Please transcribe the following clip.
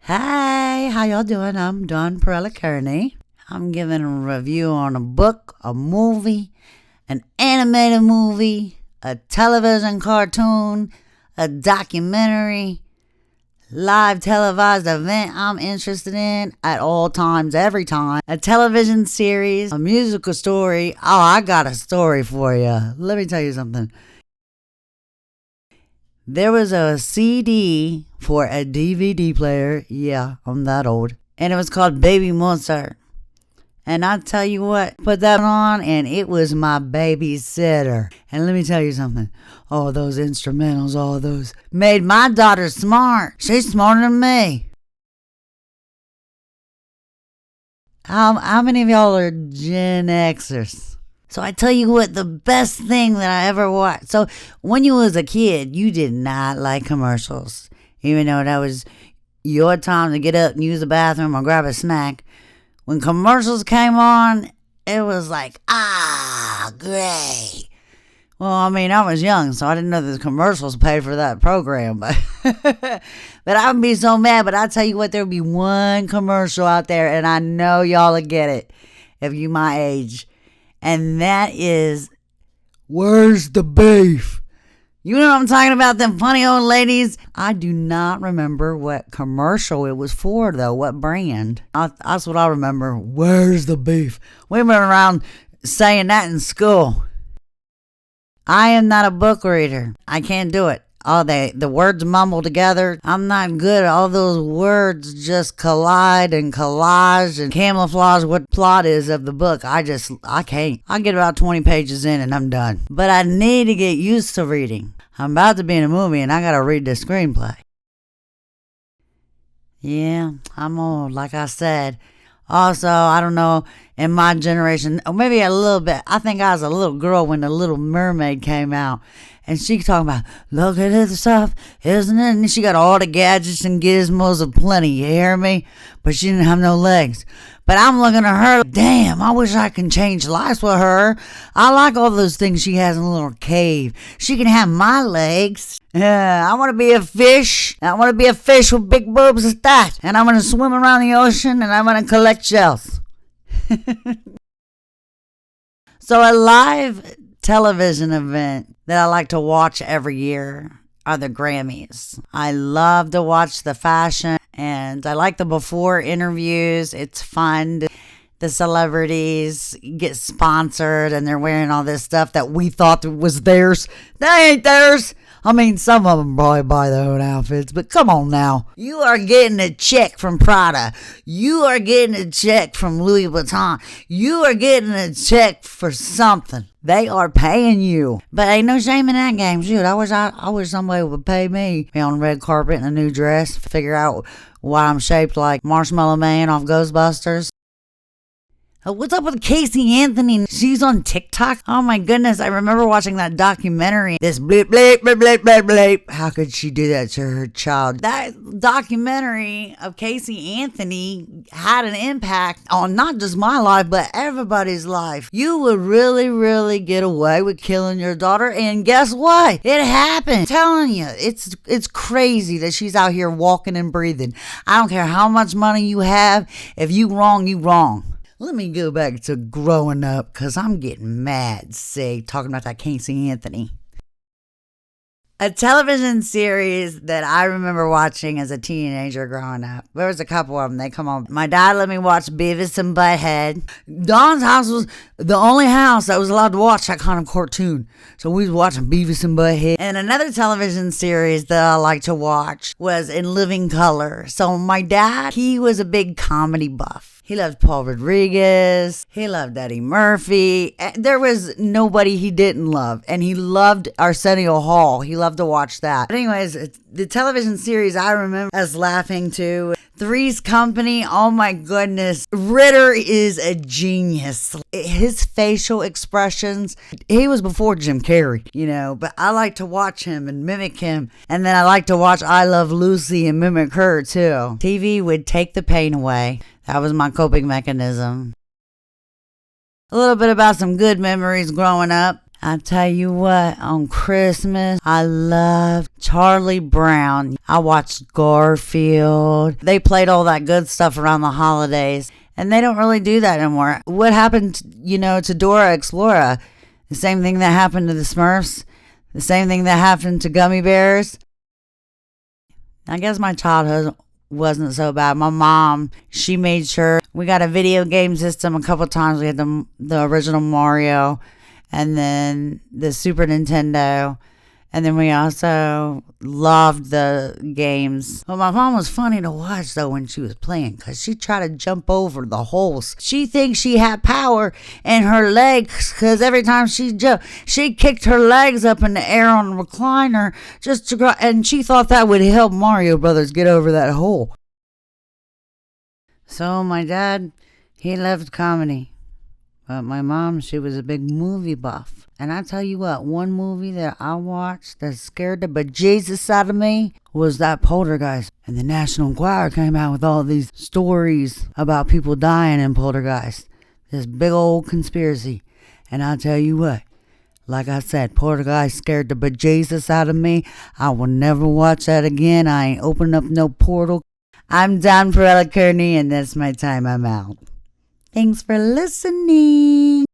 Hey, how y'all doing? I'm Dawn Parilla-Kearney. I'm giving a review on a book, a movie, an animated movie, a television cartoon, a documentary, live televised event I'm interested in at all times, every time, a television series, a musical story. Oh, I got a story for you. Let me tell you something. There was a CD for a DVD player. Yeah, I'm that old. And it was called Baby Mozart. And I tell you what, put that on and it was my babysitter. And let me tell you something. All those instrumentals, all those made my daughter smart. She's smarter than me. How many of y'all are Gen Xers? So I tell you what, the best thing that I ever watched. So when you was a kid, you did not like commercials. Even though that was your time to get up and use the bathroom or grab a snack. When commercials came on, it was like, great. Well, I mean, I was young, so I didn't know the commercials paid for that program. But I would be so mad. But I tell you what, there would be one commercial out there, and I know y'all will get it if you my age. And that is, where's the beef? You know what I'm talking about, them funny old ladies? I do not remember what commercial it was for, though, what brand. That's what I remember. Where's the beef? We went around saying that in school. I am not a book reader. I can't do it. The words mumble together. I'm not good. All those words just collide and collage and camouflage what plot is of the book. I can't. I get about 20 pages in and I'm done. But I need to get used to reading. I'm about to be in a movie and I gotta read the screenplay. Yeah, I'm old, like I said. Also, I don't know, in my generation, or maybe a little bit, I think I was a little girl when The Little Mermaid came out. And she talking about, look at this stuff, isn't it? And she got all the gadgets and gizmos aplenty, you hear me? But she didn't have no legs. But I'm looking at her, damn, I wish I could change lives with her. I like all those things she has in a little cave. She can have my legs. Yeah, I want to be a fish. I want to be a fish with big boobs like that. And I'm going to swim around the ocean and I'm going to collect shells. So a live television event that I like to watch every year are the Grammys. I love to watch the fashion and I like the before interviews. It's fun. The celebrities get sponsored and they're wearing all this stuff that we thought was theirs. They ain't theirs. I mean, some of them probably buy their own outfits, but come on now. You are getting a check from Prada. You are getting a check from Louis Vuitton. You are getting a check for something. They are paying you. But ain't no shame in that game. Shoot, I wish somebody would pay me. Be on the red carpet in a new dress. Figure out why I'm shaped like Marshmallow Man off Ghostbusters. What's up with Casey Anthony? She's on TikTok. Oh my goodness, I remember watching that documentary. This bleep, bleep, bleep, bleep, bleep, bleep. How could she do that to her child? That documentary of Casey Anthony had an impact on not just my life, but everybody's life. You would really, really get away with killing your daughter, and guess what? It happened. I'm telling you, it's crazy that she's out here walking and breathing. I don't care how much money you have. If you wrong, you wrong. Let me go back to growing up because I'm getting mad, talking about that Casey Anthony. A television series that I remember watching as a teenager growing up. There was a couple of them. They come on. My dad let me watch Beavis and Butthead. Don's house was the only house that was allowed to watch that kind of cartoon. So we was watching Beavis and Butthead. And another television series that I like to watch was In Living Color. So my dad, he was a big comedy buff. He loved Paul Rodriguez. He loved Eddie Murphy. There was nobody he didn't love. And he loved Arsenio Hall. He loved to watch that. But anyways, the television series I remember as laughing to, Three's Company. Oh my goodness. Ritter is a genius. His facial expressions, he was before Jim Carrey, but I like to watch him and mimic him. And then I like to watch I Love Lucy and mimic her too. TV would take the pain away. That was my coping mechanism. A little bit about some good memories growing up. I tell you what, on Christmas, I love Charlie Brown. I watched Garfield. They played all that good stuff around the holidays, and they don't really do that anymore. What happened, to Dora Explorer? The same thing that happened to the Smurfs? The same thing that happened to Gummy Bears? I guess my childhood wasn't so bad. My mom, she made sure we got a video game system a couple times. We had the original Mario, and then the Super Nintendo, and then we also loved the games. But my mom was funny to watch though when she was playing, because she tried to jump over the holes. She thinks she had power in her legs, because every time she jumped, she kicked her legs up in the air on the recliner and she thought that would help Mario Brothers get over that hole. So my dad, he loved comedy. But my mom, she was a big movie buff. And I tell you what, one movie that I watched that scared the bejesus out of me was that Poltergeist. And the National Enquirer came out with all these stories about people dying in Poltergeist. This big old conspiracy. And I'll tell you what, like I said, Poltergeist scared the bejesus out of me. I will never watch that again. I ain't opening up no portal. I'm Don Parilla-Kearney, and that's my time. I'm out. Thanks for listening.